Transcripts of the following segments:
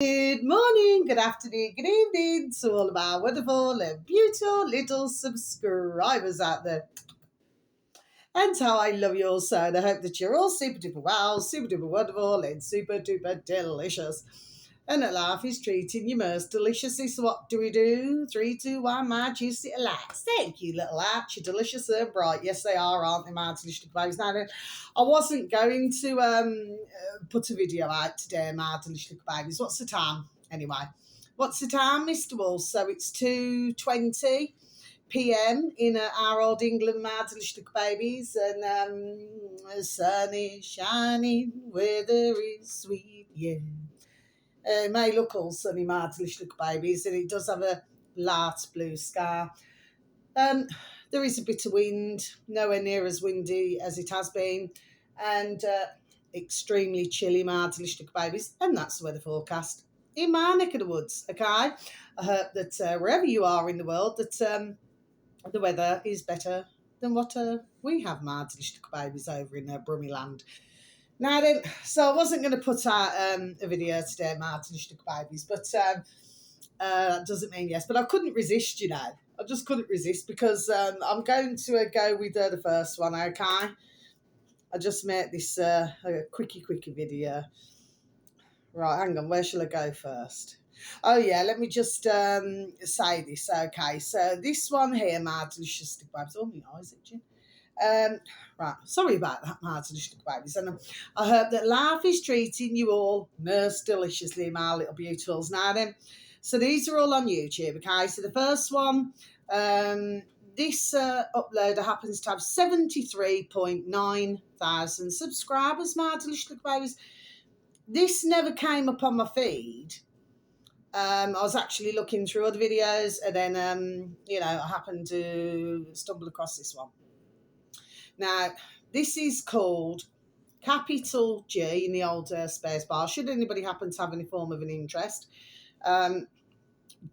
Good morning, good afternoon, good evening to all of our wonderful and beautiful little subscribers out there. And how I love you all so, and I hope that you're all super duper well, super duper wonderful, and super duper delicious. And that life is treating you most deliciously. So what do we do? 3, 2, 1, my juicy lights. Thank you, little lights. You're delicious and bright. Yes, they are, aren't they, my delicious babies? Now, I wasn't going to put a video out today, my delicious babies. What's the time? Anyway, what's the time, Mr. Wolf? So it's 2:20 p.m. in our old England, my delicious babies, and the sun is shining, weather is sweet, yeah. It may look all sunny, my delicious babies, and it does have a light blue sky. Um, there is a bit of wind, nowhere near as windy as it has been, and extremely chilly, my delicious babies, and that's the weather forecast in my neck of the woods. Okay, I hope that wherever you are in the world, that the weather is better than what we have, my delicious babies, over in Brummy Land. Now then, so I wasn't going to put out a video today, my delicious babies, but that doesn't mean yes. But I couldn't resist, you know. I just couldn't resist because I'm going to go with the first one, okay? I just made this quickie video. Right, hang on, where shall I go first? Oh yeah, let me just say this, okay? So this one here, my delicious babies. Oh, my eyes itching. Right, sorry about that, my delicious babies. And I hope that life is treating you all most deliciously, my little beautifuls. Now then, so these are all on YouTube, okay? So the first one, this uploader happens to have 73.9 thousand subscribers, my delicious babies. This never came up on my feed. I was actually looking through other videos, and then, I happened to stumble across this one. Now, this is called capital G in the old space bar, should anybody happen to have any form of an interest.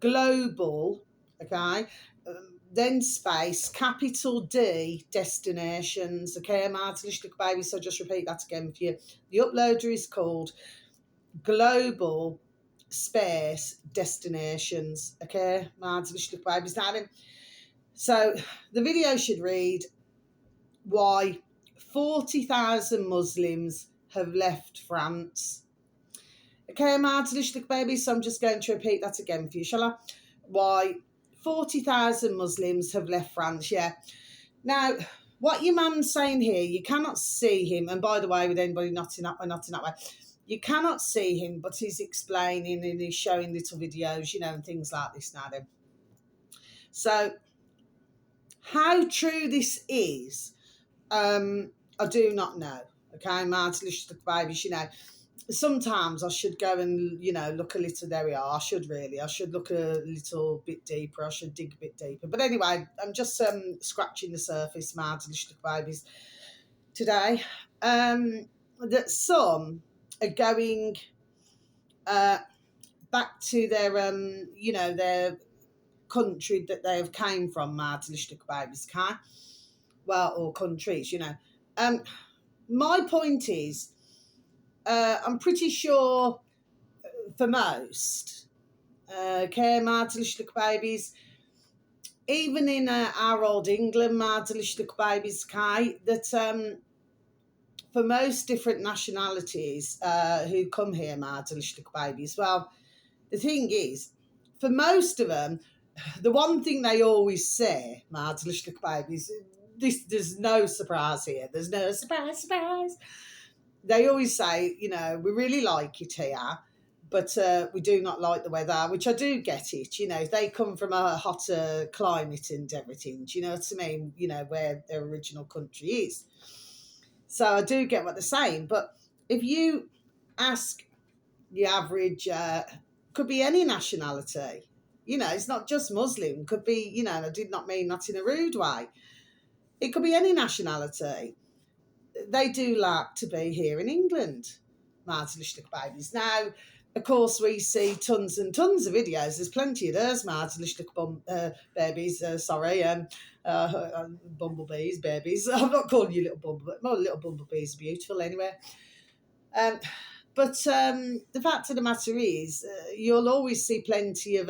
Global, okay, then space, capital D, destinations, okay, my delicious baby, so just repeat that again for you. The uploader is called Global Space Destinations, okay, my delicious babies. Now then, so the video should read, why 40,000 Muslims have left France. Okay, my delicious baby, so I'm just going to repeat that again for you, shall I? Why 40,000 Muslims have left France, yeah. Now, what your man's saying here, you cannot see him, and by the way, with anybody not in that way, you cannot see him, but he's explaining and he's showing little videos, and things like this now then. So, how true this is, I do not know. Okay, my delicious babies, sometimes I should go and, look a little, there we are, I should look a little bit deeper, I should dig a bit deeper. But anyway, I'm just scratching the surface, my delicious babies, today. That some are going back to their, their country that they have came from, my delicious babies, okay? Well, or countries, my point is, I'm pretty sure for most, okay, my delicious babies, even in our old England, my delicious babies, okay, that for most different nationalities who come here, my delicious babies, well, the thing is, for most of them, the one thing they always say, my delicious babies, there's no surprise here. There's no surprise. They always say, we really like it here, but we do not like the weather, which I do get it. They come from a hotter climate and everything. Do you know what I mean? Where their original country is. So I do get what they're saying. But if you ask the average, could be any nationality, it's not just Muslim, could be, I did not mean that in a rude way. It could be any nationality. They do like to be here in England, my delicious babies. Now, of course, we see tons and tons of videos. There's plenty of those, my delicious babies. Bumblebees, babies. I'm not calling you little bumblebees. Well, little bumblebees are beautiful anyway. But the fact of the matter is, you'll always see plenty of,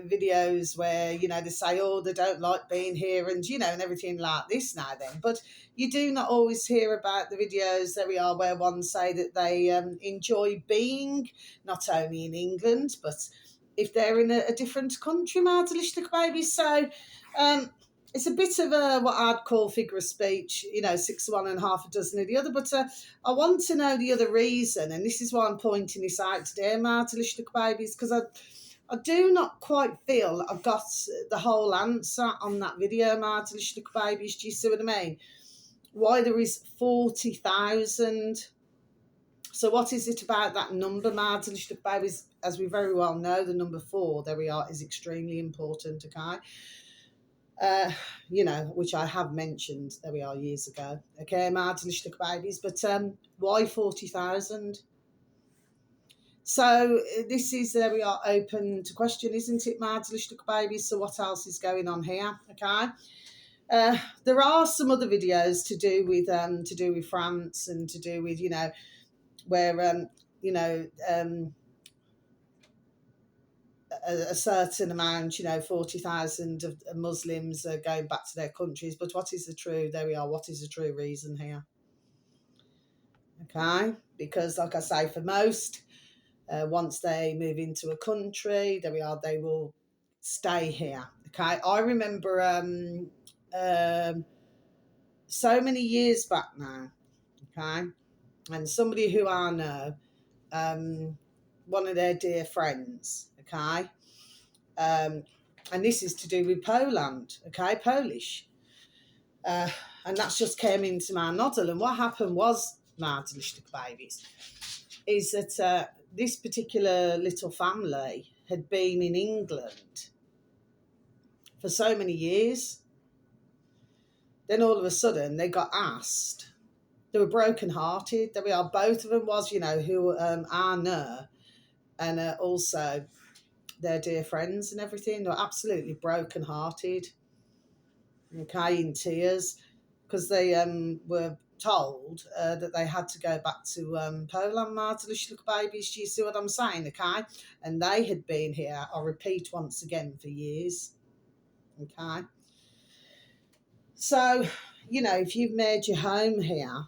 videos where, they say, oh, they don't like being here and, and everything like this now then. But you do not always hear about the videos, there we are, where one say that they enjoy being not only in England, but if they're in a different country, Martha baby. So it's a bit of what I'd call figure of speech, 6 of one and half a dozen of the other. But I want to know the other reason, and this is why I'm pointing this out today, Martha babies, because I do not quite feel I've got the whole answer on that video, Martha babies. Do you see what I mean? Why there is 40,000. So what is it about that number, Martha babies? As we very well know, the number 4, there we are, is extremely important, okay? Which I have mentioned, there we are, years ago. Okay, Martin babies, but why 40,000? So this is, there we are, open to question, isn't it, Martin babies? So what else is going on here? Okay. There are some other videos to do with France and to do with, where a certain amount, 40,000 of Muslims are going back to their countries. But what is the true, there we are, what is the true reason here? Okay, because like I say, for most, once they move into a country, there we are, they will stay here. Okay, I remember so many years back now, okay, and somebody who I know, one of their dear friends, okay, and this is to do with Poland, okay, Polish. And that's just came into my noddle. And what happened was, Martin babies, is that this particular little family had been in England for so many years. Then all of a sudden they got asked. They were broken-hearted. There we are. Both of them was, who I know, and also their dear friends and everything. They were absolutely broken-hearted. Okay, in tears, because they were told that they had to go back to Poland, Martin babies. Do you see what I'm saying? Okay, and they had been here, I'll repeat once again, for years. Okay, so if you've made your home here,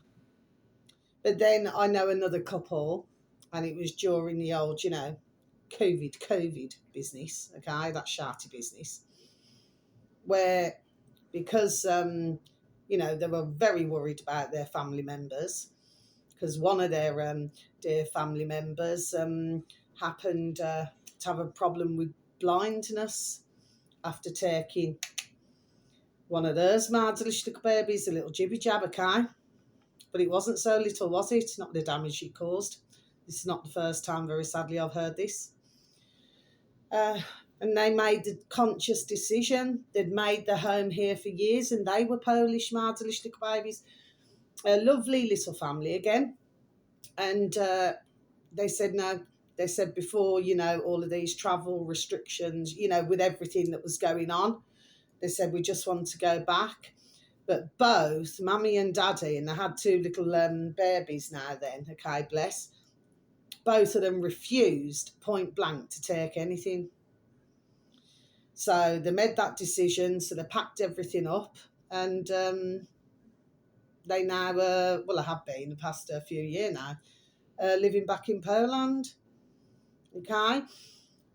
but then I know another couple, and it was during the old, COVID business. Okay, that shouty business, where because they were very worried about their family members, because one of their dear family members happened to have a problem with blindness after taking one of those Mardelistic babies, a little jibby jab, okay? But it wasn't so little, was it? Not the damage it caused. This is not the first time, very sadly, I've heard this. And they made the conscious decision. They'd made their home here for years, and they were Polish Mardelistic babies. A lovely little family again. And they said no. They said before, all of these travel restrictions, with everything that was going on, they said, we just want to go back. But both Mummy and Daddy, and they had 2 little babies now then, okay, bless, both of them refused point blank to take anything. So they made that decision, so they packed everything up, and they now, I have been the past a few years now, living back in Poland, okay?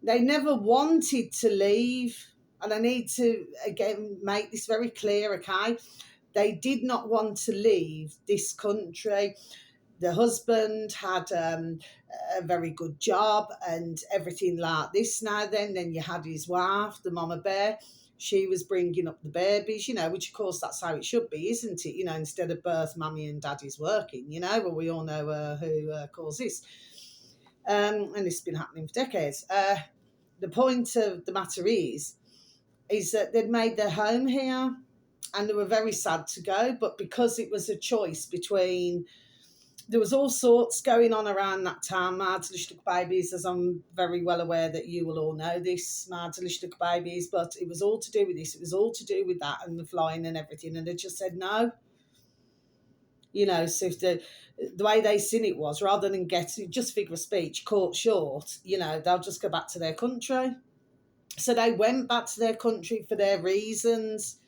They never wanted to leave, and I need to, again, make this very clear, okay? They did not want to leave this country. The husband had a very good job and everything like this now then. Then you had his wife, the mama bear. She was bringing up the babies, which of course that's how it should be, isn't it? Instead of birth, mummy and daddy's working, well, we all know who caused this. And this has been happening for decades. The point of the matter is that they'd made their home here and they were very sad to go, but because it was a choice between, there was all sorts going on around that time, Mardelistic babies, as I'm very well aware that you will all know this, Mardelistic babies, but it was all to do with this, it was all to do with that and the flying and everything, and they just said no. You know, so if the way they seen it was, rather than get just figure of speech caught short, you know, they'll just go back to their country. So they went back to their country for their reasons.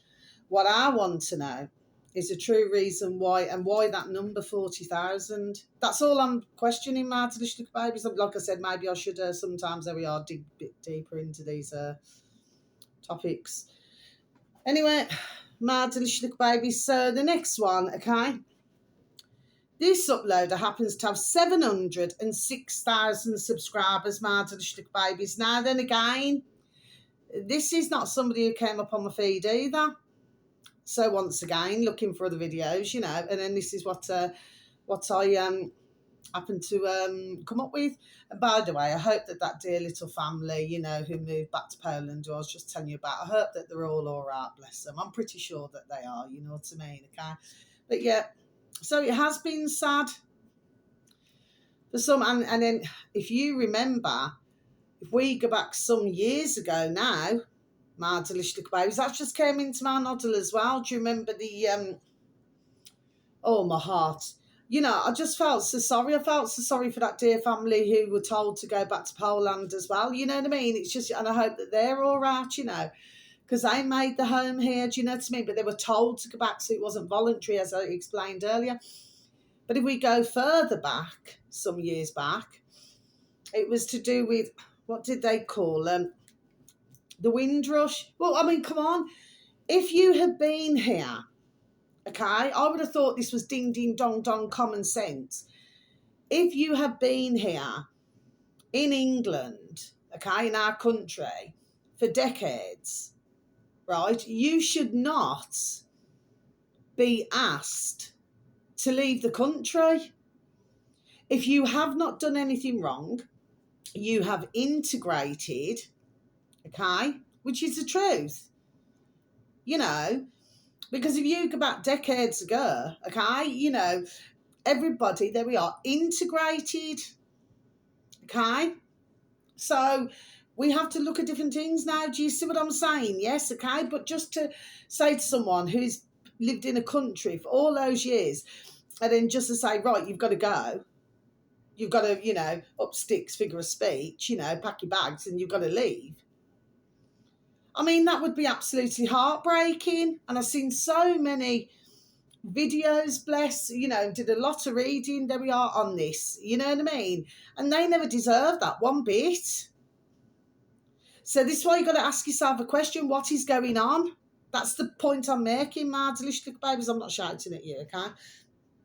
What I want to know is the true reason why, and why that number 40,000. That's all I'm questioning, my delicious babies. Like I said, maybe I should sometimes, there we are, dig a bit deeper into these topics. Anyway, my delicious babies. So the next one, okay. This uploader happens to have 706,000 subscribers, my delicious babies. Now then again, this is not somebody who came up on my feed either. So once again, looking for other videos, you know, and then this is what I happened to come up with. And by the way, I hope that dear little family, you know, who moved back to Poland, who I was just telling you about, I hope that they're all right, bless them. I'm pretty sure that they are, you know what I mean, okay? But yeah, so it has been sad for some, and then if you remember, if we go back some years ago now, my delicious little babies, that just came into my noddle as well. Do you remember the oh, my heart. You know, I just felt so sorry. I felt so sorry for that dear family who were told to go back to Poland as well. You know what I mean? It's just, and I hope that they're all right, you know, because they made the home here, do you know what I mean? But they were told to go back, so it wasn't voluntary, as I explained earlier. But if we go further back, some years back, it was to do with, what did they call them? The Windrush. Well, I mean, come on. If you had been here, okay, I would have thought this was ding, ding, dong, dong, common sense. If you have been here in England, okay, in our country for decades, right, you should not be asked to leave the country. If you have not done anything wrong, you have integrated, okay, which is the truth, you know, because if you go back decades ago, okay, you know, everybody, there we are, integrated, okay? So we have to look at different things now. Do you see what I'm saying? Yes, okay? But just to say to someone who's lived in a country for all those years, and then just to say, right, you've got to go. You've got to, you know, up sticks, figure of speech, you know, pack your bags and you've got to leave. I mean, that would be absolutely heartbreaking. And I've seen so many videos, bless, you know, did a lot of reading, there we are, on this, you know what I mean? And they never deserve that one bit. So this is why you've got to ask yourself a question, what is going on? That's the point I'm making, my delicious little babies. I'm not shouting at you, okay?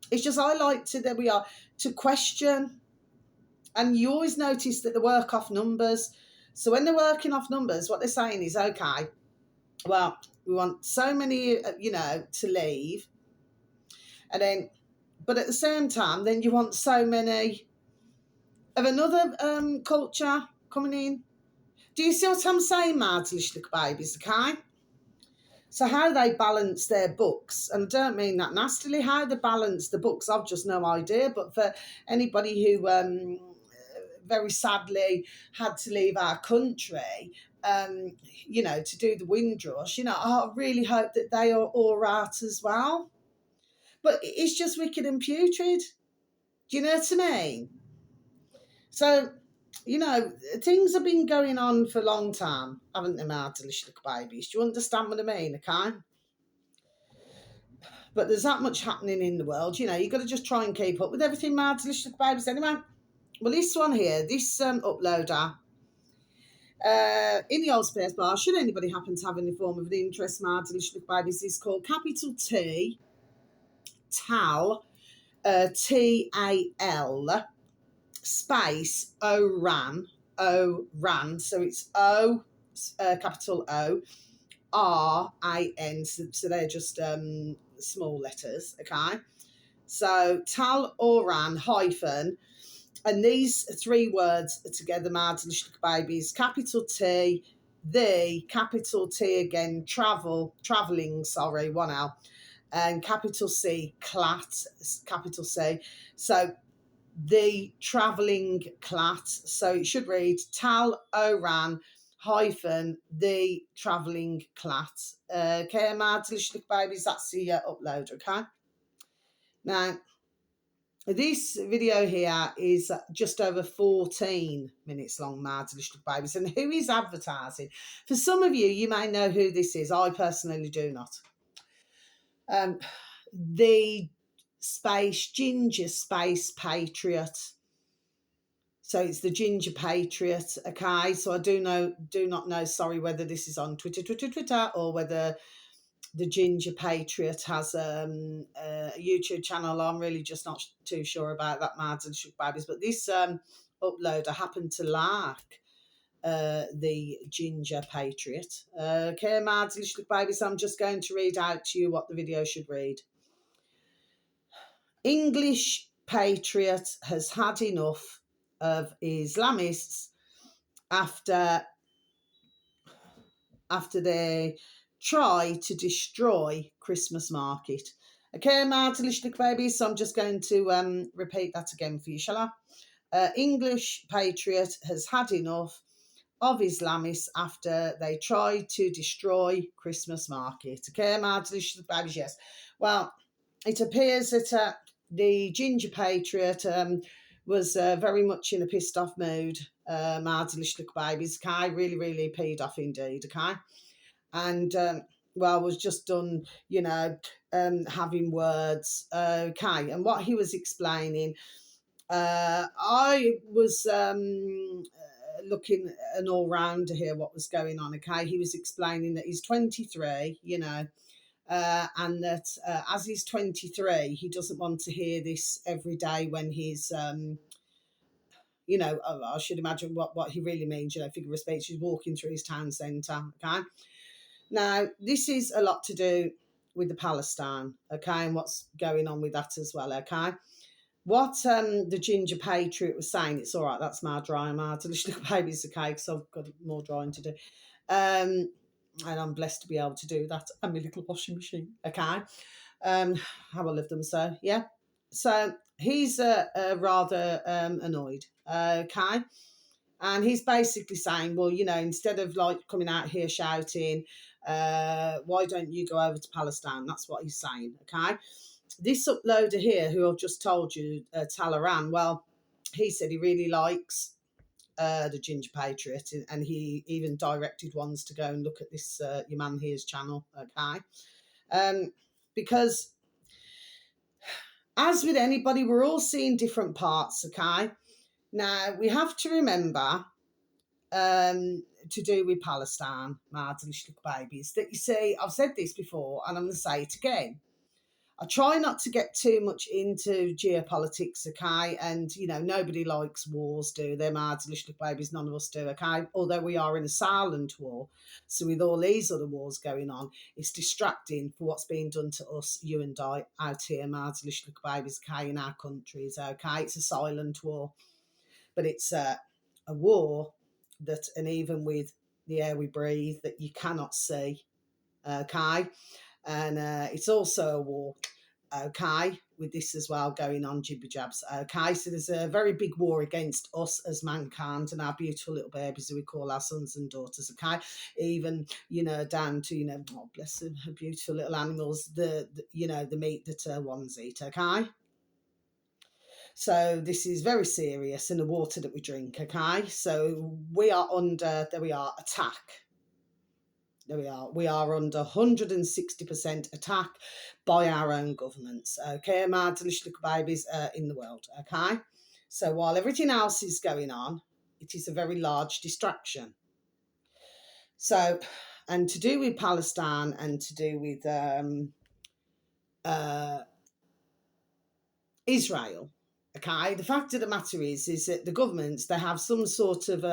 It's just I like to, there we are, to question. And you always notice that they work off numbers. So when they're working off numbers, what they're saying is, okay, well, we want so many, you know, to leave. And then, but at the same time, then you want so many of another culture coming in. Do you see what I'm saying, my delicious little babies, okay? So how they balance their books, and I don't mean that nastily, how they balance the books, I've just no idea. But for anybody who very sadly had to leave our country, you know, to do the Windrush, you know, I really hope that they are all right as well. But it's just wicked and putrid. Do you know what I mean? So, you know, things have been going on for a long time, haven't they, my delicious little babies? Do you understand what I mean, okay? But there's that much happening in the world, you know, you've got to just try and keep up with everything, my delicious little babies. Anyway, well, this one here, this uploader, in the old space bar, should anybody happen to have any form of an interest, my delicious little babies, is called capital T, TAL, TAL, space ORAN, so it's O, capital O, RAN, so they're just small letters, okay? So TAL ORAN hyphen, and these three words are together, my delicious babies, capital T, the, capital T again, travelling, sorry, one L, and capital C, clat, capital C. So the travelling clat. So it should read Tal Oran hyphen the travelling clat. Okay, my delicious babies, that's the upload, okay? Now, this video here is just over 14 minutes long, Mardelicious Babies. And who is advertising? For some of you, you may know who this is. I personally do not. The Ginger Space Patriot. So it's the Ginger Patriot, okay? So I do not know, sorry, whether this is on Twitter, or whether the Ginger Patriot has a YouTube channel. I'm really just not too sure about that, Mardelicious Babies. But this uploader happened to like the Ginger Patriot. Okay, Mardelicious Babies, I'm just going to read out to you what the video should read. English Patriot has had enough of Islamists after they try to destroy Christmas market. Okay, Mardelicious Babies, so I'm just going to repeat that again for you, shall I? English Patriot has had enough of Islamists after they try to destroy Christmas market. Okay, Mardelicious Babies, yes. Well, it appears that the Ginger Patriot was very much in a pissed off mood, Mardelicious Babies, okay? Really, really peed off indeed, okay? And, was just done, having words, okay? And what he was explaining, I was looking an all-rounder here, what was going on, okay? He was explaining that he's 23, and that as he's 23, he doesn't want to hear this every day when he's, I should imagine what he really means, figure of speech, he's walking through his town centre, okay? Now, this is a lot to do with the Palestine, okay, and what's going on with that as well, okay? What the Ginger Patriot was saying, it's all right, that's my dry, Mardelicious Babies, okay, because I've got more drying to do. And I'm blessed to be able to do that. And my little washing machine, okay? How I love them, so, yeah. So he's rather annoyed, okay? And he's basically saying, well, instead of like coming out here shouting, why don't you go over to Palestine? That's what he's saying, okay? This uploader here, who I've just told you, Talaran, well, he said he really likes the Ginger Patriot, and he even directed ones to go and look at this your man here's channel, okay? Because as with anybody, we're all seeing different parts, okay? Now, we have to remember, to do with Palestine, Mardelicious Babies, that you see, I've said this before, and I'm going to say it again. I try not to get too much into geopolitics, okay? And, nobody likes wars, do they, Mardelicious Babies? None of us do, okay? Although we are in a silent war. So with all these other wars going on, it's distracting for what's being done to us, you and I, out here, Mardelicious Babies, okay, in our countries, okay? It's a silent war. But it's a war that, and even with the air we breathe, that you cannot see, okay? And it's also a war, okay, with this as well going on, jibber jabs, okay? So there's a very big war against us as mankind and our beautiful little babies who we call our sons and daughters, okay? Even, down to, oh, bless them, beautiful little animals, the meat that ones eat, okay? So this is very serious, in the water that we drink, okay? So we are under, there we are, attack. There we are. We are under 160% attack by our own governments, okay? Mardelicious Babies in the world, okay? So while everything else is going on, it is a very large distraction. So, and to do with Palestine and to do with Israel, okay, the fact of the matter is that the governments, they have some sort of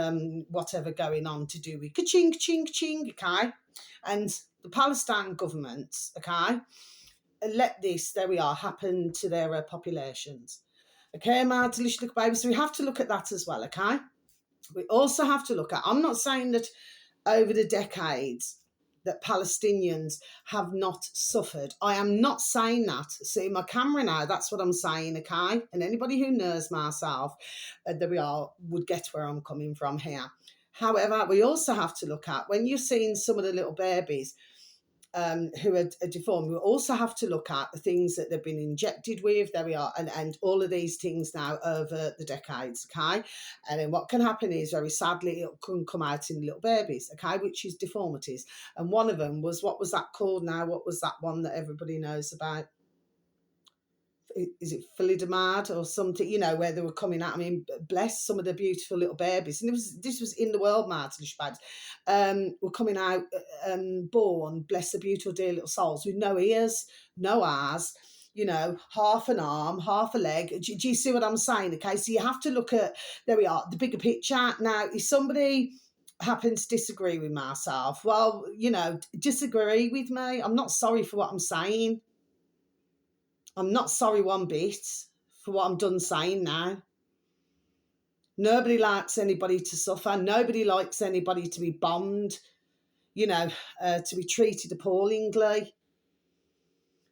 whatever going on to do with ka-ching, ching, ching, okay? And the Palestine governments, okay, let this, there we are, happen to their populations. Okay, Mardelicious Babies, so we have to look at that as well, okay? We also have to look at, I'm not saying that over the decades that Palestinians have not suffered. I am not saying that. See my camera now, that's what I'm saying, okay? And anybody who knows myself, there we are, would get where I'm coming from here. However, we also have to look at, when you're seeing some of the little babies, who are deformed. We also have to look at the things that they've been injected with. There we are, and all of these things now over the decades, okay? And then what can happen is, very sadly, it can come out in little babies, okay, which is deformities. And one of them was, what was that called now? What was that one that everybody knows about? Is it thalidomide or something, you know, where they were coming out? I mean, bless some of the beautiful little babies. And this was in the world, Martinish babes, were coming out born, bless the beautiful dear little souls, with no ears, no eyes, you know, half an arm, half a leg. Do you see what I'm saying? Okay, so you have to look at, there we are, the bigger picture. Now, if somebody happens to disagree with myself, well, you know, disagree with me. I'm not sorry for what I'm saying. I'm not sorry one bit for what I'm done saying now. Nobody likes anybody to suffer. Nobody likes anybody to be bombed, you know, to be treated appallingly.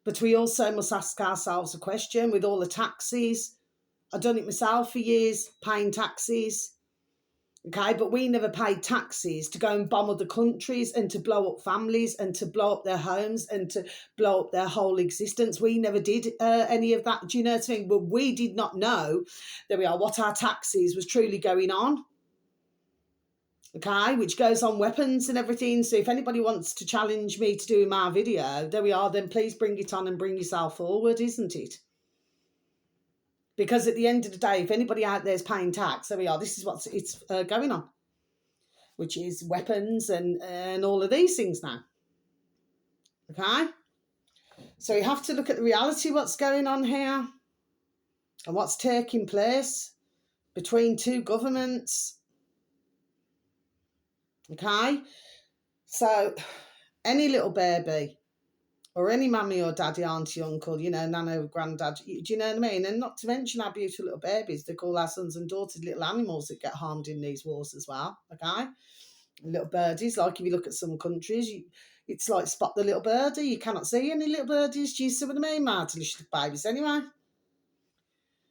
But we also must ask ourselves a question with all the taxes. I've done it myself for years, paying taxes. Okay, but we never paid taxes to go and bomb other countries and to blow up families and to blow up their homes and to blow up their whole existence. We never did any of that. Do you know what I mean? But we did not know, there we are, what our taxes was truly going on. Okay, which goes on weapons and everything. So if anybody wants to challenge me to do my video, there we are, then please bring it on and bring yourself forward, isn't it? Because at the end of the day, if anybody out there is paying tax, there we are, this is what's going on, which is weapons and all of these things now. Okay? So you have to look at the reality, what's going on here and what's taking place between two governments. Okay? So any little baby or any mummy or daddy, auntie, uncle, you know, nano, granddad, do you know what I mean? And not to mention our beautiful little babies. They call our sons and daughters little animals that get harmed in these wars as well, okay? Little birdies, like if you look at some countries, it's like spot the little birdie. You cannot see any little birdies. Do you see what I mean? Martinish babies anyway.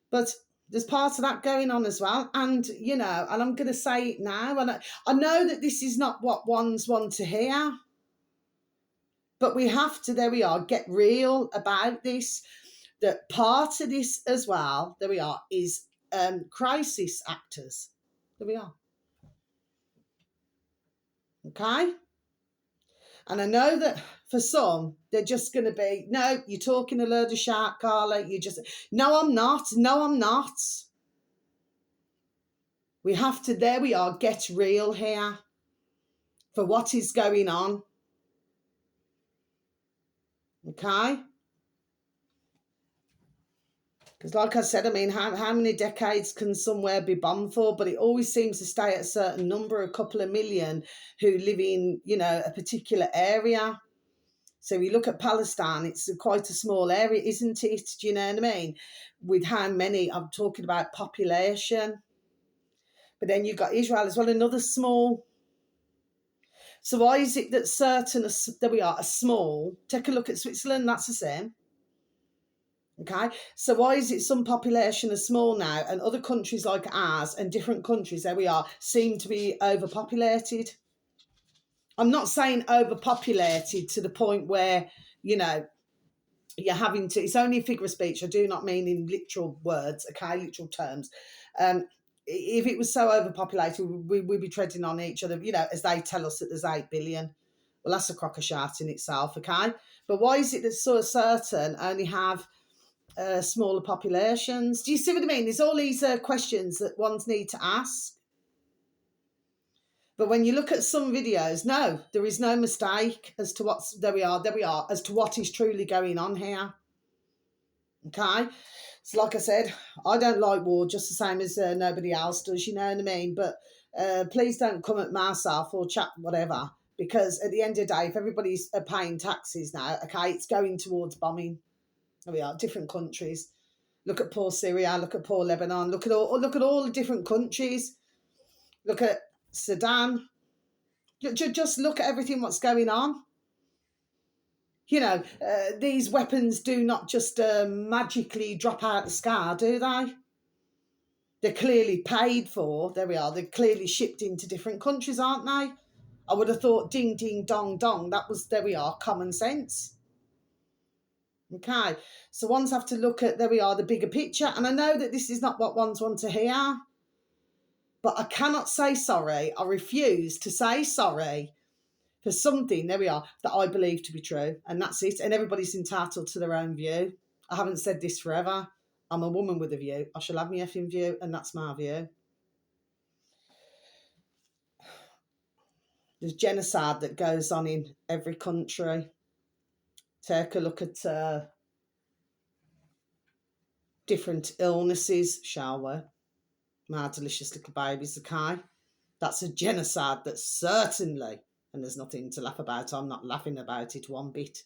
But there's part of that going on as well. And, you know, and I'm going to say it now. And I know that this is not what ones want to hear. But we have to, there we are, get real about this. That part of this as well, there we are, is crisis actors. There we are. Okay? And I know that for some, they're just going to be, no, you're talking a load of shark, Carla. You just, no, I'm not. No, I'm not. We have to, there we are, get real here for what is going on. Okay? Because like I said, I mean, how many decades can somewhere be bombed for? But it always seems to stay at a certain number, a couple of million who live in, you know, a particular area. So we look at Palestine, it's quite a small area, isn't it? Do you know what I mean? With how many, I'm talking about population. But then you've got Israel as well, another small. So why is it that certain, there we are, are small? Take a look at Switzerland, that's the same. Okay, so why is it some population are small now and other countries like ours and different countries, there we are, seem to be overpopulated? I'm not saying overpopulated to the point where, you know, you're having to, it's only a figure of speech. I do not mean in literal words, okay, literal terms. If it was so overpopulated, we'd be treading on each other, you know, as they tell us that there's 8 billion. Well, that's a crock of shart in itself, okay? But why is it that so certain only have smaller populations? Do you see what I mean? There's all these questions that ones need to ask. But when you look at some videos, no, there is no mistake as to what's, there we are, as to what is truly going on here. Okay? So like I said, I don't like war just the same as nobody else does, you know what I mean? But please don't come at myself or chat whatever, because at the end of the day, if everybody's paying taxes now, okay, it's going towards bombing. There we are, different countries. Look at poor Syria, look at poor Lebanon, look at all the different countries. Look at Sudan. Just look at everything what's going on. You know, these weapons do not just magically drop out the sky, do they? They're clearly paid for. There we are. They're clearly shipped into different countries, aren't they? I would have thought ding, ding, dong, dong. That was, there we are, common sense. Okay, so ones have to look at, there we are, the bigger picture. And I know that this is not what ones want to hear, but I cannot say sorry. I refuse to say sorry for something, there we are, that I believe to be true. And that's it. And everybody's entitled to their own view. I haven't said this forever. I'm a woman with a view. I shall have my effing view, and that's my view. There's genocide that goes on in every country. Take a look at different illnesses, shall we? My delicious little babies, okay? That's a genocide that certainly, and there's nothing to laugh about, I'm not laughing about it one bit,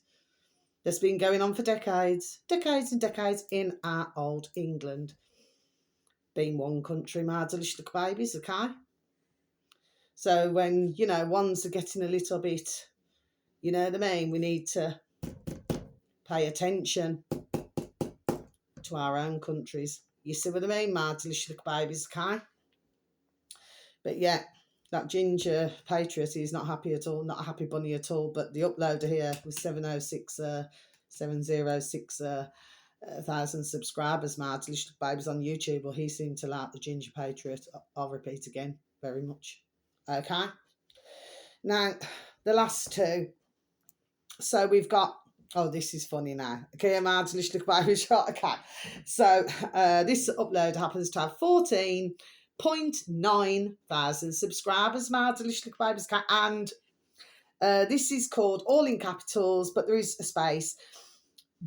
that's been going on for decades and decades in our old England. Being one country, my delicious little babies, okay? So when, you know, ones are getting a little bit, you know what I mean, we need to pay attention to our own countries. You see what I mean, my delicious little babies, okay? But yeah, that ginger patriot is not happy at all, not a happy bunny at all. But the uploader here with 706,000 subscribers, my delicious little babies on YouTube, well, he seemed to like the ginger patriot. I'll repeat again, very much. Okay. Now, the last two. So we've got, oh, this is funny now. Okay, my delicious little baby shot. Okay. So this upload happens to have 14.9 thousand subscribers, my delicious little babies. And this is called, all in capitals, but there is a space,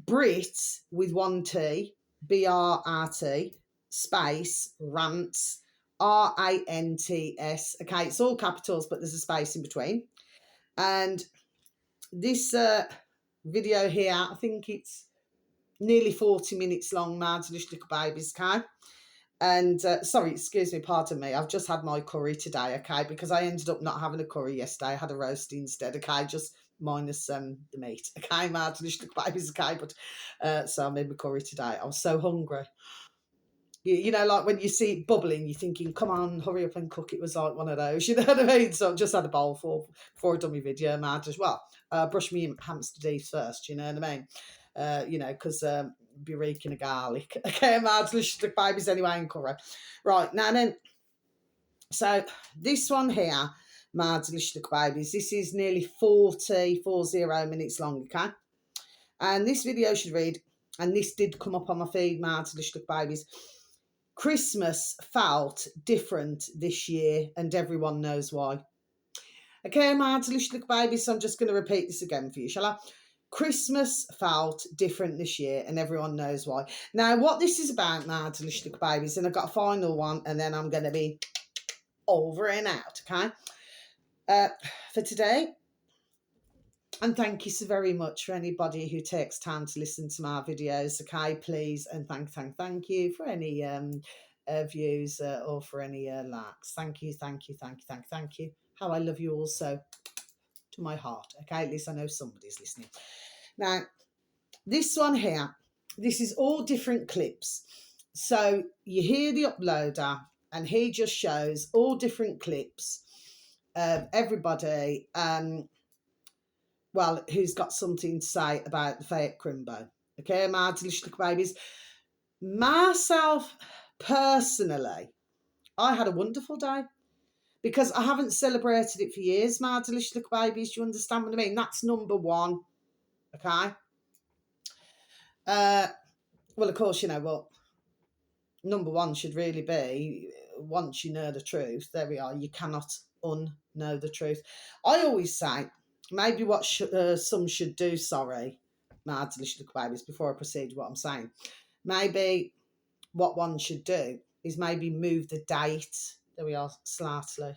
Brit with one T, BRRT, space, rants, RANTS. Okay, it's all capitals, but there's a space in between. And this video here, I think it's nearly 40 minutes long, my delicious little babies, okay? And sorry, excuse me, pardon me, I've just had my curry today, okay? Because I ended up not having a curry yesterday. I had a roast instead, okay? Just minus the meat, okay? My delicious little babies, okay? But so I made my curry today. I was so hungry. You know, like when you see it bubbling, you're thinking, come on, hurry up and cook. It was like one of those, you know what I mean? So I've just had a bowl before I done my video, mad as well. Brush me hamster teeth first, you know what I mean? You know, because be reeking of garlic. Okay, mad, delicious babies anyway, and curry. Right, now then, so this one here, mad, delicious babies, this is nearly 40 minutes long, okay? And this video should read, and this did come up on my feed, mad, delicious babies, Christmas felt different this year, and everyone knows why. Okay, my delicious little babies, so I'm just going to repeat this again for you, shall I? Christmas felt different this year, and everyone knows why. Now, what this is about, my delicious little babies, and I've got a final one, and then I'm going to be over and out, okay? For today, and thank you so very much for anybody who takes time to listen to my videos, okay, please, and thank you for any views or for any likes. Thank you. How I love you all so to my heart, okay? At least I know somebody's listening. Now, this one here, this is all different clips. So you hear the uploader, and he just shows all different clips of everybody well, who's got something to say about the fake chrimbo. Okay, my delicious little babies. Myself, personally, I had a wonderful day because I haven't celebrated it for years, my delicious little babies. Do you understand what I mean? That's number one, okay? Well, of course, you know what? Number one should really be, once you know the truth, there we are, you cannot unknow the truth. I always say, maybe what some should do, sorry, my delicious little babies, before I proceed what I'm saying, maybe what one should do is maybe move the date, there we are, slightly.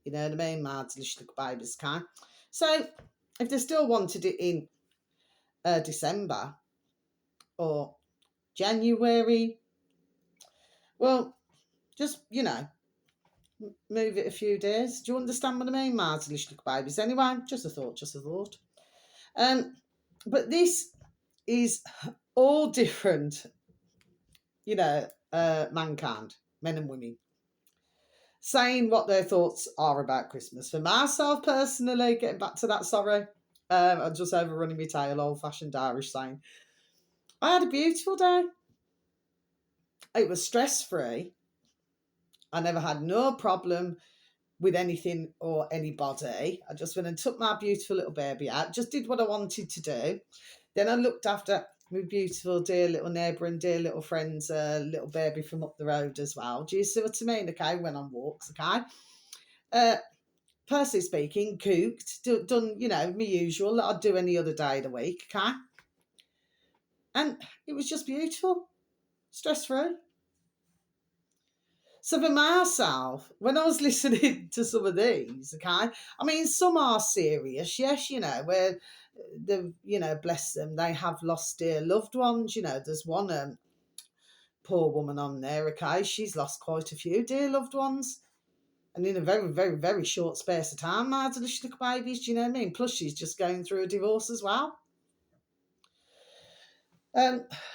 You know what I mean, my delicious little babies, okay? So, if they still wanted it in December or January, well, just, you know, move it a few days. Do you understand what I mean, my delicious little babies? Anyway, just a thought. But this is all different, you know, mankind, men and women. saying what their thoughts are about Christmas. For myself personally, getting back to that, sorry, I'm just overrunning my tail, old-fashioned Irish saying. I had a beautiful day. It was stress-free. I never had no problem with anything or anybody. I just went and took my beautiful little baby out, just did what I wanted to do. Then I looked after my beautiful, dear little neighbour and dear little friend's little baby from up the road as well. Do you see what I mean? Okay, went on walks, okay. Personally speaking, cooked, done, you know, my usual that I'd do any other day of the week, okay. And it was just beautiful, stress-free. So for myself, when I was listening to some of these, okay, I mean, some are serious, yes, you know, where the, you know, bless them, they have lost dear loved ones. You know, there's one poor woman on there, okay, she's lost quite a few dear loved ones. And in a very, very, very short space of time, my little babies, do you know what I mean? Plus she's just going through a divorce as well.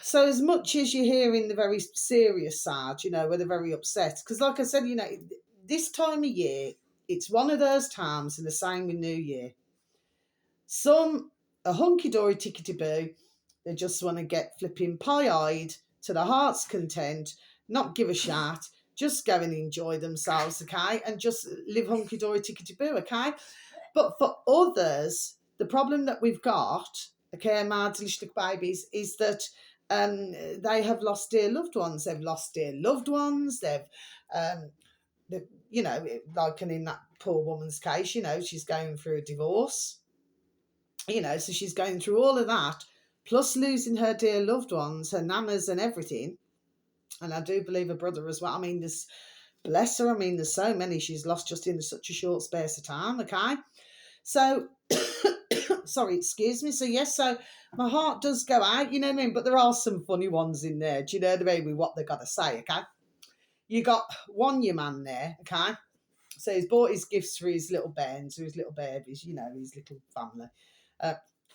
So as much as you're hearing the very serious side, you know, where they're very upset, because like I said, you know, this time of year, it's one of those times, and the same with New Year. Some are hunky-dory tickety-boo, they just want to get flipping pie-eyed to the heart's content, not give a shat, just go and enjoy themselves, okay, and just live hunky-dory tickety-boo, okay? But for others, the problem that we've got, okay, my delicious babies, is that they have lost dear loved ones. They've lost dear loved ones. They've, you know, like in that poor woman's case, you know, she's going through a divorce. You know, so she's going through all of that, plus losing her dear loved ones, her nanas and everything. And I do believe her brother as well. I mean, there's, bless her, I mean, there's so many she's lost just in such a short space of time, okay? So, sorry, excuse me. So, yes, so my heart does go out, you know what I mean? But there are some funny ones in there, do you know what I mean, with what they got to say, okay? You got one your man there, okay? So he's bought his gifts for his little bairns, for his little babies, you know, his little family.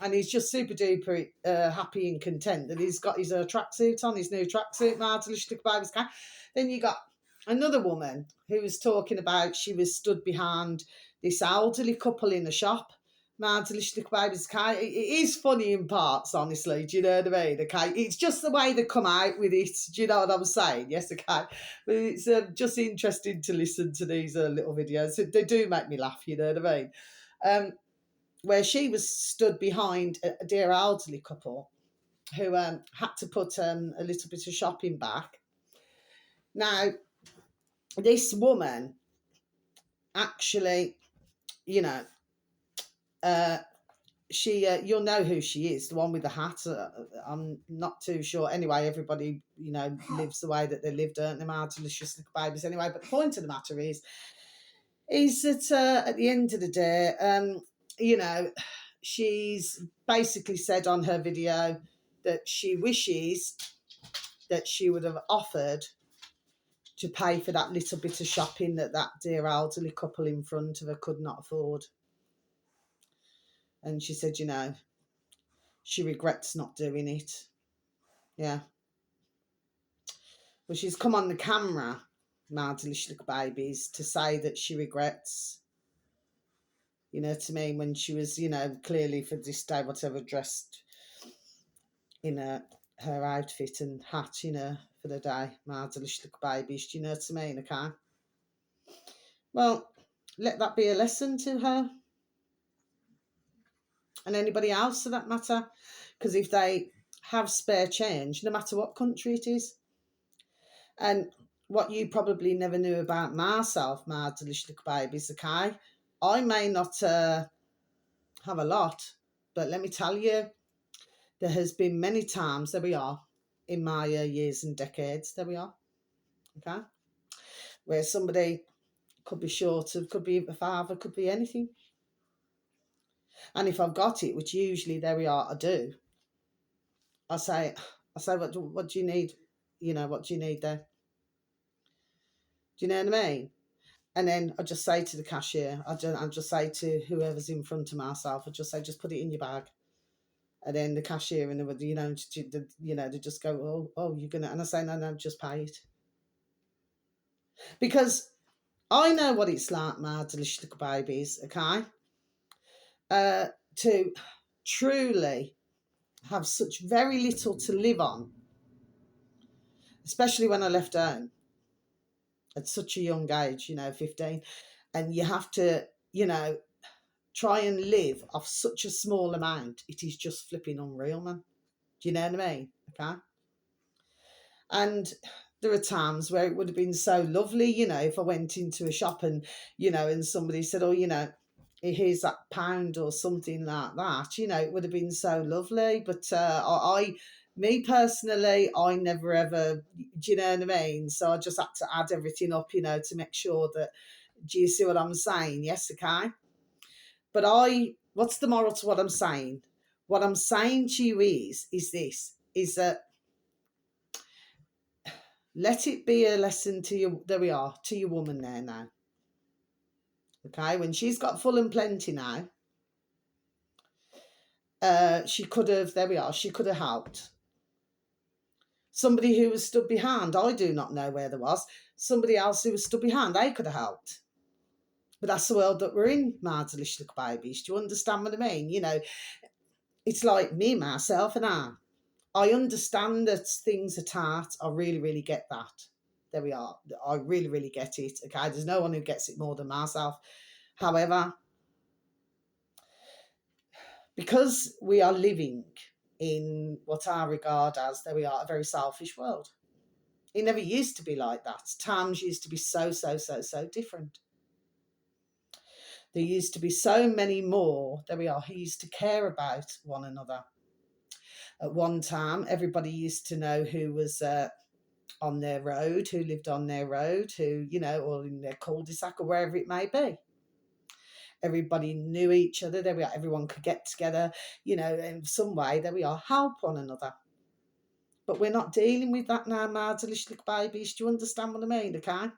And he's just super duper happy and content that he's got his tracksuit on, his new tracksuit, my delicious little babies. Okay? Then you got another woman who was talking about she was stood behind this elderly couple in a shop. My delicious little babies. Okay? It is funny in parts, honestly. Do you know what I mean? Okay, it's just the way they come out with it. Do you know what I'm saying? Yes, okay. But it's just interesting to listen to these little videos. They do make me laugh. You know what I mean? Where she was stood behind a dear elderly couple who had to put a little bit of shopping back. Now, this woman actually, you know, she you'll know who she is, the one with the hat. I'm not too sure. Anyway, everybody, you know, lives the way that they live, don't they? My delicious little babies. Anyway, but the point of the matter is that at the end of the day, you know, she's basically said on her video that she wishes that she would have offered to pay for that little bit of shopping that dear elderly couple in front of her could not afford. And she said, you know, she regrets not doing it. Yeah. Well, she's come on the camera, my delicious little babies, to say that she regrets, you know, to me, when she was, you know, clearly for this day, whatever, dressed in her outfit and hat, you know, for the day, my delicious little babies, do you know what I mean, okay? Well, let that be a lesson to her and anybody else for that matter, because if they have spare change, no matter what country it is, and what you probably never knew about myself, my delicious little babies, okay, I may not have a lot, but let me tell you, there has been many times, there we are, in my years and decades, there we are, okay, where somebody could be short of, could be a father, could be anything. And if I've got it, which usually there we are, I do, I say, what do you need? You know, what do you need there? Do you know what I mean? And then I just say to the cashier, I just say to whoever's in front of myself, I just say, just put it in your bag. And then the cashier and the, you know, they just go, oh, you're gonna, and I say, no, just pay it. Because I know what it's like, my delicious little babies, okay? To truly have such very little to live on, especially when I left home at such a young age, 15, and you have to, try and live off such a small amount. It is just flipping unreal, man. Do you know what I mean? Okay. And there are times where it would have been so lovely, if I went into a shop and, and somebody said, oh, here's that pound or something like that, it would have been so lovely. But me personally, I never ever, do you know what I mean? So I just had to add everything up, to make sure that, do you see what I'm saying? Yes, okay. But what's the moral to what I'm saying? What I'm saying to you is this, is that let it be a lesson to you. There we are, to your woman there now. Okay, when she's got full and plenty now, she could have, there we are, she could have helped. Somebody who was stood behind, I do not know where there was. Somebody else who was stood behind, they could have helped. But that's the world that we're in, my delicious little babies. Do you understand what I mean? It's like me, myself, and I understand that things are tight. I really, really get that. There we are. I really, really get it. Okay, there's no one who gets it more than myself. However, because we are living in what I regard as, there we are, a very selfish world. It never used to be like that. Times used to be so, so, so, so different. There used to be so many more, there we are, who used to care about one another. At one time, everybody used to know who was on their road, who lived on their road, who, or in their cul-de-sac or wherever it may be. Everybody knew each other. There we are. Everyone could get together, in some way. There we are. Help one another. But we're not dealing with that now, my delicious little babies. Do you understand what I mean? Okay.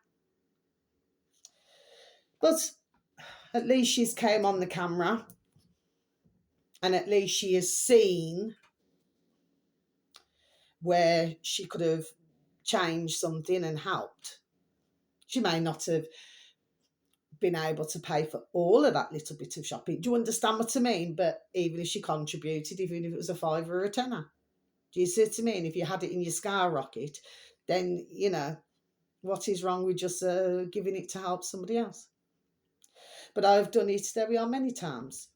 But at least she's came on the camera, and at least she has seen where she could have changed something and helped. She may not have been able to pay for all of that little bit of shopping. Do you understand what I mean? But even if she contributed, even if it was a £5 or a tenner, do you see what I mean? If you had it in your skyrocket, then, what is wrong with just giving it to help somebody else? But I've done it, there we are, many times,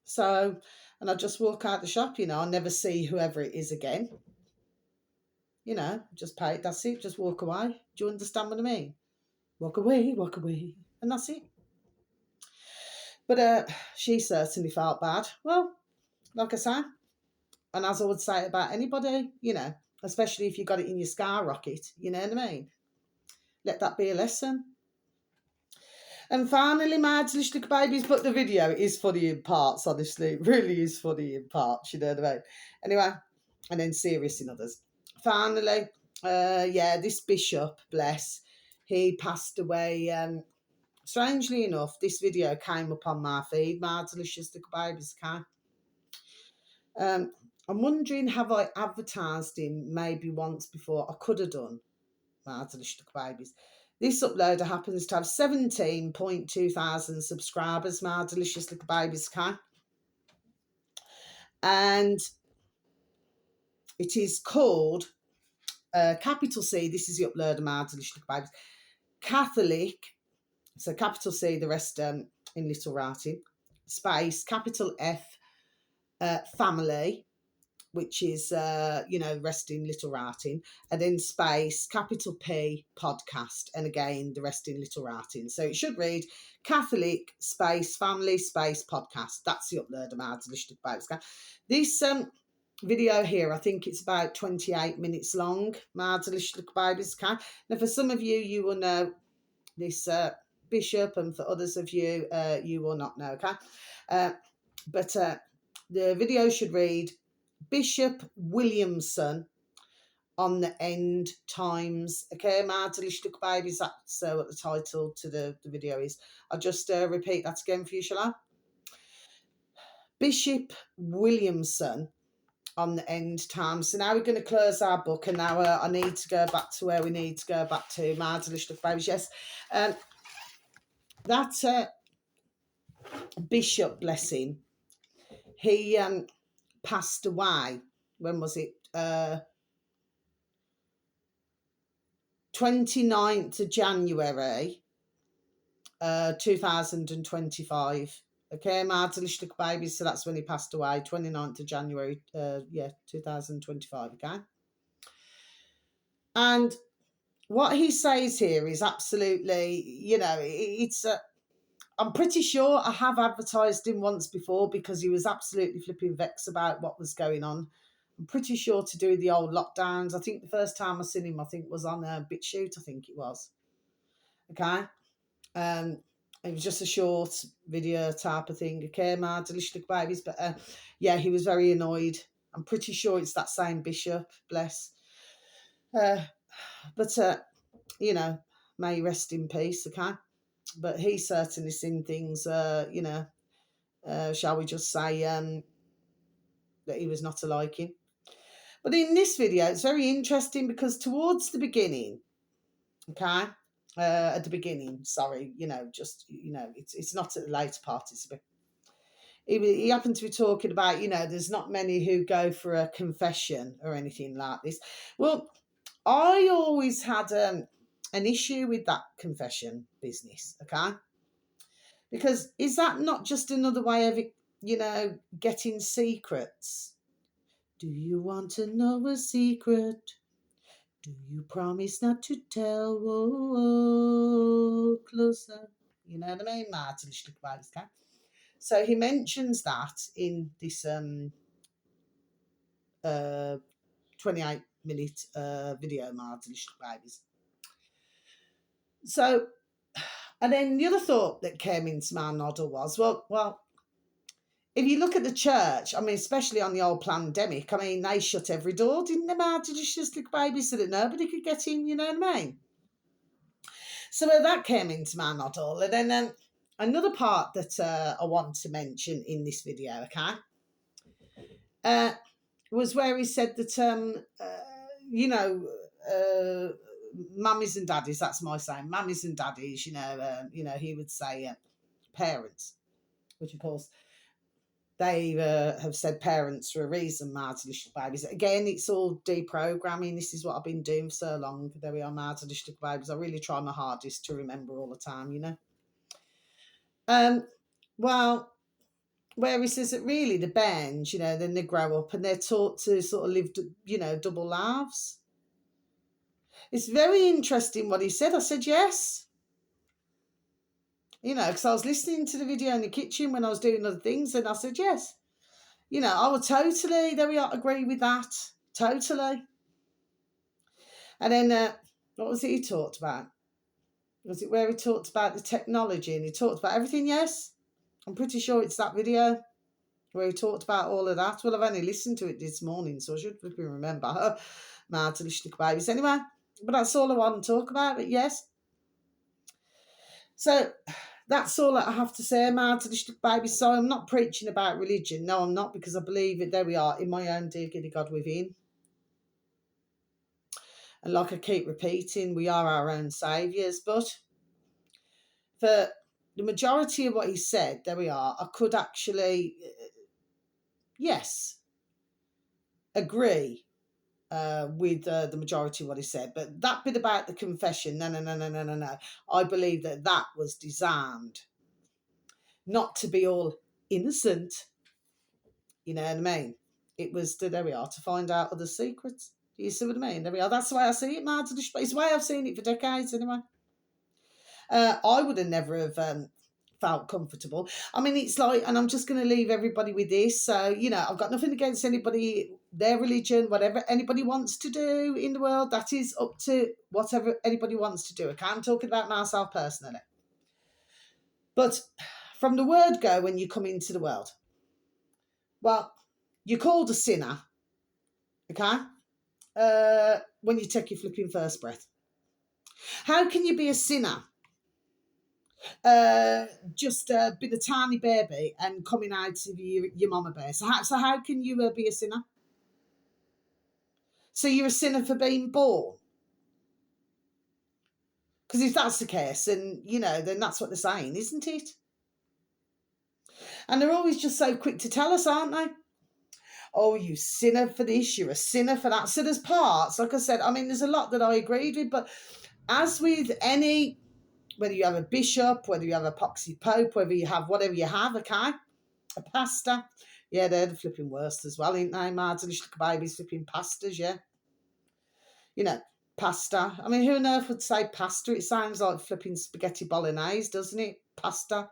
So, and I just walk out the shop, I never see whoever it is again. Just pay it, that's it, just walk away. Do you understand what I mean? Walk away, and that's it. But she certainly felt bad. Well, like I say, and as I would say about anybody, especially if you got it in your skyrocket, you know what I mean? Let that be a lesson. And finally, my little babies, but the video is funny in parts, honestly. It really is funny in parts, you know what I mean? Anyway, and then serious in others. Finally, this bishop, bless, he passed away. Strangely enough, this video came up on my feed, my delicious little babies, okay? I'm wondering, have I advertised him maybe once before? I could have done, my delicious little babies. This uploader happens to have 17.2 thousand subscribers, my delicious little babies, okay? And it is called, capital C, this is the uploader, my delicious little babies, Catholic, so capital C, the rest in little writing, space, capital F, family, which is, rest in little writing, and then space, capital P, podcast, and again, the rest in little writing. So it should read Catholic, space, family, space, podcast. That's the upload of my delicious babes. This video here, I think it's about 28 minutes long, my delicious little babies. Now, for some of you, you will know this bishop, and for others of you, you will not know, okay? But the video should read Bishop Williamson on the end times. Okay, my delicious little babies, that's what the title to the video is. I'll just repeat that again for you, shall I? Bishop Williamson on the end time. So now we're going to close our book, and now I need to go back to where we need to go back to. My delicious babies, yes. That Bishop, bless him, he passed away. When was it? 29th of January, 2025. Okay, my delicious babies. So that's when he passed away, 29th of January, 2025. Okay. And what he says here is absolutely, it's I'm pretty sure I have advertised him once before because he was absolutely flipping vexed about what was going on. I'm pretty sure to do with the old lockdowns. I think the first time I seen him, I think was on a BitChute, I think it was. Okay. It was just a short video type of thing. Okay, my delicious babies. But yeah, he was very annoyed. I'm pretty sure it's that same Bishop, bless. But may he rest in peace, okay? But he certainly seen things, shall we just say, that he was not a liking. But in this video, it's very interesting because towards the beginning, okay, at the beginning, sorry, it's not at the later part, it's a bit. He happened to be talking about, there's not many who go for a confession or anything like this. Well, I always had an issue with that confession business, okay? Because is that not just another way of, getting secrets? Do you want to know a secret? Do you promise not to tell? Whoa, closer. You know what I mean? Martin, okay? So he mentions that in this 28-minute video, Martin, babies. So, and then the other thought that came into my noddle was, well, if you look at the church, I mean, especially on the old pandemic, I mean, they shut every door, didn't they, Martin, just like babies, so that nobody could get in, you know what I mean? So that came into my noddle. And then another part that I want to mention in this video, okay, was where he said that, mummies and daddies, that's my saying, mummies and daddies, he would say parents, which of course they have said parents for a reason, Martin, little babies. Again, it's all deprogramming. This is what I've been doing for so long. There we are, Martin, little babies. I really try my hardest to remember all the time, Well, where he says that really the bands, then they grow up and they're taught to sort of live, double lives. It's very interesting what he said. I said, yes. Because I was listening to the video in the kitchen when I was doing other things, and I said, yes. I would totally, there we are, agree with that. Totally. And then, what was it he talked about? Was it where he talked about the technology and he talked about everything? Yes. I'm pretty sure it's that video where he talked about all of that. Well, I've only listened to it this morning, so I should remember. My delicious babies. Anyway, but that's all I want to talk about, but yes. So that's all that I have to say, my delicious babies. So I'm not preaching about religion. No, I'm not, because I believe it. There we are, in my own dear giddy God within. And like I keep repeating, we are our own saviours. But for the majority of what he said, there we are, I could actually, yes, agree with the majority of what he said. But that bit about the confession, no. I believe that was designed not to be all innocent. You know what I mean? It was, there we are, to find out other secrets. Do you see what I mean? There we are. That's the way I see it, Martin. It's the way I've seen it for decades, anyway. I would have never have felt comfortable. I mean, it's like, and I'm just going to leave everybody with this. So, I've got nothing against anybody, their religion, whatever anybody wants to do in the world. That is up to whatever anybody wants to do. Okay, I'm talking about myself personally. But from the word go, when you come into the world, well, you're called a sinner, okay, when you take your flipping first breath. How can you be a sinner? Just been a tiny baby and coming out of your mama bear. So how can you be a sinner? So you're a sinner for being born. Because if that's the case, then, then that's what they're saying, isn't it? And they're always just so quick to tell us, aren't they? Oh, you sinner for this, you're a sinner for that. So there's parts, like I said, there's a lot that I agreed with, but as with any, whether you have a bishop, whether you have a poxy pope, whether you have whatever you have, okay, a pastor, yeah, they're the flipping worst as well, ain't they? Mards and little babies flipping pastors, yeah. Pasta. Who on earth would say pasta? It sounds like flipping spaghetti bolognese, doesn't it? Pasta.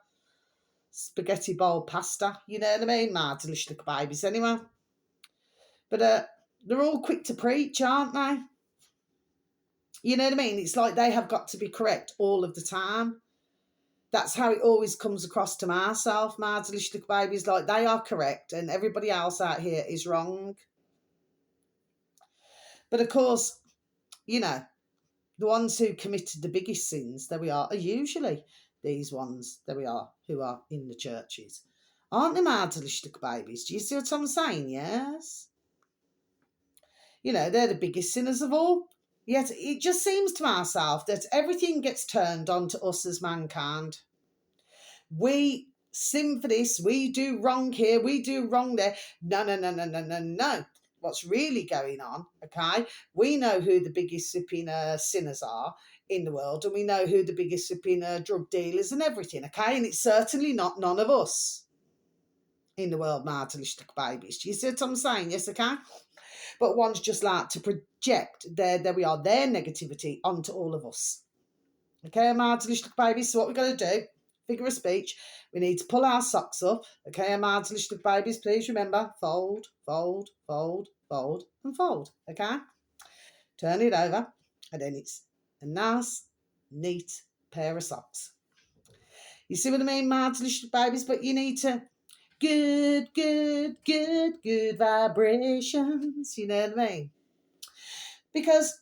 Spaghetti bowl pasta. You know what I mean? Mards and little babies anyway. But they're all quick to preach, aren't they? You know what I mean? It's like they have got to be correct all of the time. That's how it always comes across to myself, Mards and little babies, like they are correct and everybody else out here is wrong. But of course, the ones who committed the biggest sins, there we are usually these ones, there we are, who are in the churches. Aren't they, Mards and little babies? Do you see what I'm saying? Yes. They're the biggest sinners of all. Yet it just seems to myself that everything gets turned onto us as mankind. We sin for this, we do wrong here, we do wrong there. No. What's really going on, okay? We know who the biggest flipping sinners are in the world, and we know who the biggest flipping drug dealers and everything, okay? And it's certainly not none of us in the world, Martin, little babies. Do you see what I'm saying? Yes, okay? But one's just like to project their negativity onto all of us. Okay, Martin, little babies. So what we're going to do, figure of speech, we need to pull our socks up. Okay, Martin, little babies, please remember, fold, fold, fold, fold, and fold. Okay? Turn it over, and then it's a nice, neat pair of socks. You see what I mean, Martin, little babies? But you need to good vibrations. You know what I mean? Because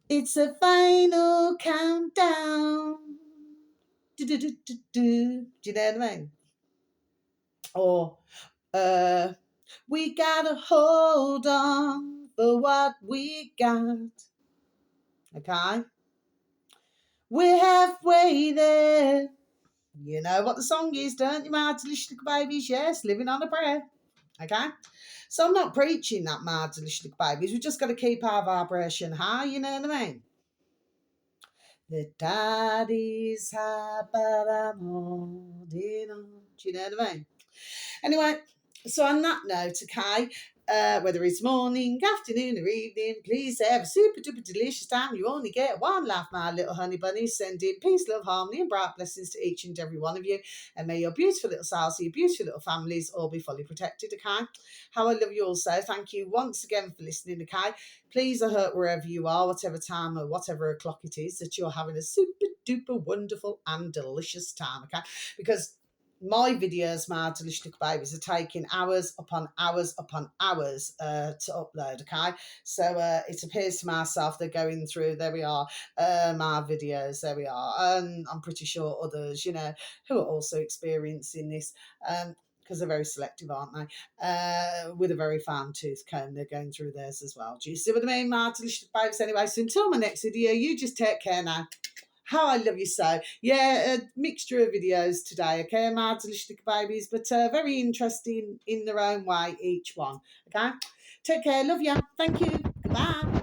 it's a final countdown. Do you know what I mean? Or we gotta hold on for what we got. Okay? We're halfway there. You know what the song is, don't you, my little babies? Yes, living on a prayer. Okay? So I'm not preaching that, my little babies. We've just got to keep our vibration high, you know what I mean? The tide is high, but I'm holding on. Do you know what I mean? Anyway, so on that note, okay, whether it's morning, afternoon, or evening, please have a super duper delicious time. You only get one laugh, my little honey bunnies. Sending peace, love, harmony, and bright blessings to each and every one of you. And may your beautiful little selves, your beautiful little families all be fully protected, okay? How I love you all so. Thank you once again for listening, okay? Please, I hope wherever you are, whatever time or whatever o'clock it is, that you're having a super duper wonderful and delicious time, okay? Because my videos, my delicious little babies, are taking hours upon hours upon hours to upload, okay? So it appears to myself they're going through, there we are, my videos, there we are. And I'm pretty sure others, who are also experiencing this, because they're very selective, aren't they? With a very fine tooth comb, they're going through theirs as well. Do you see what I mean, my delicious babies? Anyway, so until my next video, you just take care now. How I love you so. Yeah, a mixture of videos today, okay, my delicious babies, but very interesting in their own way, each one, okay? Take care, love you. Thank you. Goodbye.